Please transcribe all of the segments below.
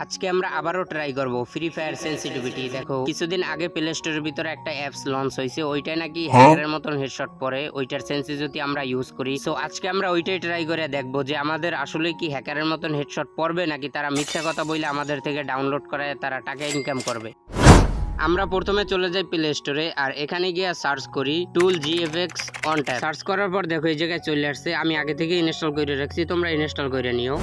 আজকে আমরা আবারও ট্রাই করব ফ্রি ফায়ার সেন্সিটিভিটি। দেখো কিছুদিন আগে প্লে স্টোরের ভিতরে একটা অ্যাপস লঞ্চ হয়েছে, ওইটাই নাকি হ্যাকারের মতন হেডশট পড়ে, ওইটার সেন্সি যদি আমরা ইউজ করি। সো আজকে আমরা ওইটাই ট্রাই করে দেখবো যে আমাদের আসলে কি হ্যাকারের মতন হেডশট পড়বে নাকি তারা মিথ্যা কথা বলে আমাদের থেকে ডাউনলোড করায় তারা টাকা ইনকাম করবে। আমরা প্রথমে চলে যাই প্লে স্টোরে আর এখানে গিয়ে সার্চ করি টুল জিএফএক্স অন ট্যাপ। সার্চ করার পর দেখো এই জায়গায় চলে আসছে, আমি আগে থেকে ইনস্টল করে রাখছি, তোমরা ইনস্টল করে নিও।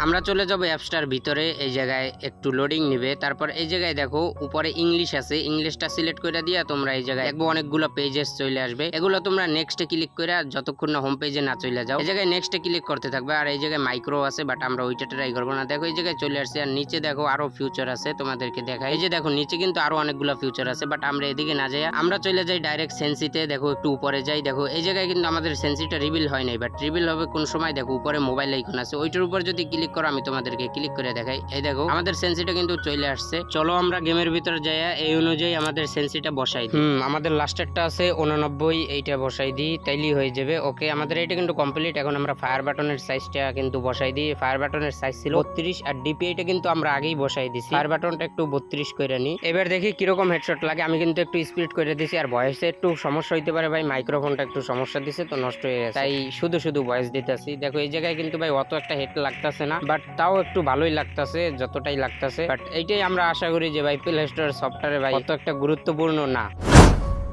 আমরা চলে যাব অ্যাপসটার ভিতরে, এই জায়গায় একটু লোডিং নেবে, তারপর এই জায়গায় দেখো উপরে ইংলিশ আছে, ইংলিশটা সিলেক্ট করে দিয়ে তোমরা এই জায়গায় দেখবো অনেকগুলো পেজেস চলে আসবে, এগুলো তোমরা নেক্সটে ক্লিক করে যতক্ষণ না হোম পেজে না চলে যাও এই জায়গায় নেক্সটে ক্লিক করতে থাকবে। আর এই জায়গায় মাইক্রো আছে, বাট আমরা ওইটা ট্রাই করবো না। দেখো এই জায়গায় চলে আসছে আর নিচে দেখো আরো ফিউচার আছে, তোমাদেরকে দেখাই। এই যে দেখো নিচে কিন্তু আরো অনেকগুলো ফিউচার আছে, বাট আমরা এদিকে না যাই, আমরা চলে যাই ডাইরেক্ট সেন্সিতে। দেখো একটু উপরে যাই, দেখো এই জায়গায় কিন্তু আমাদের সেন্সিটা রিভিল হয় নাই, বাট রিভিল হবে কোন সময়, দেখো উপরে মোবাইল আইকন আছে, ওইটার উপর যদি ক্লিক করো আমি তোমাদেরকে ক্লিক করে দেখাই। এই দেখো আমাদের সেন্সিটা কিন্তু চলে আসছে। চলো আমরা গেমের ভিতরে যাই, এই অনুযায়ী আমাদের সেন্সিটা বসাই দিই। আমাদের লাস্টেরটা আছে 89, এইটা বসাই দিই, তাইলেই হয়ে যাবে। ওকে, আমাদের এটা কিন্তু কমপ্লিট। এখন আমরা ফায়ার বাটনের সাইজটা কিন্তু বসাই দিই। ফায়ার বাটনের সাইজ ছিল 32 আর ডিপিআইটা কিন্তু আমরা আগেই বসাই দিছি। ফায়ার বাটনটা একটু 32 করে নিই। এবার দেখি কিরকম হেডশট লাগে। আমি কিন্তু একটু স্পিড করে দিছি আর ভয়েসে একটু সমস্যা হইতে পারে ভাই, মাইক্রোফোনটা একটু সমস্যা দিছে তো নষ্ট হয়ে গেছে, তাই শুধু শুধু ভয়েস দিতেছি। দেখো এই জায়গায় কিন্তু ভাই অত একটা হেড লাগতেছে না, বাট তাও একটু ভালোই লাগতেছে, যতটাই লাগতেছে। বাট এইটাই আমরা আশা করি যে ভাই প্লে স্টোর সফটওয়্যারে ভাই অত একটা গুরুত্বপূর্ণ না।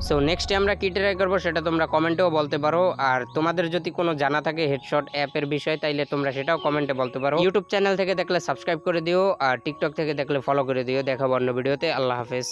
সো নেক্সটে আমরা কি ট্রাই করবো সেটা তোমরা কমেন্টেও বলতে পারো, আর তোমাদের যদি কোনো জানা থাকে হেডশট অ্যাপের বিষয় তাইলে তোমরা সেটাও কমেন্টে বলতে পারো। ইউটিউব চ্যানেল থেকে দেখলে সাবস্ক্রাইব করে দিও, আর টিকটক থেকে দেখলে ফলো করে দিও। দেখাবো অন্য ভিডিওতে। আল্লাহ হাফেজ।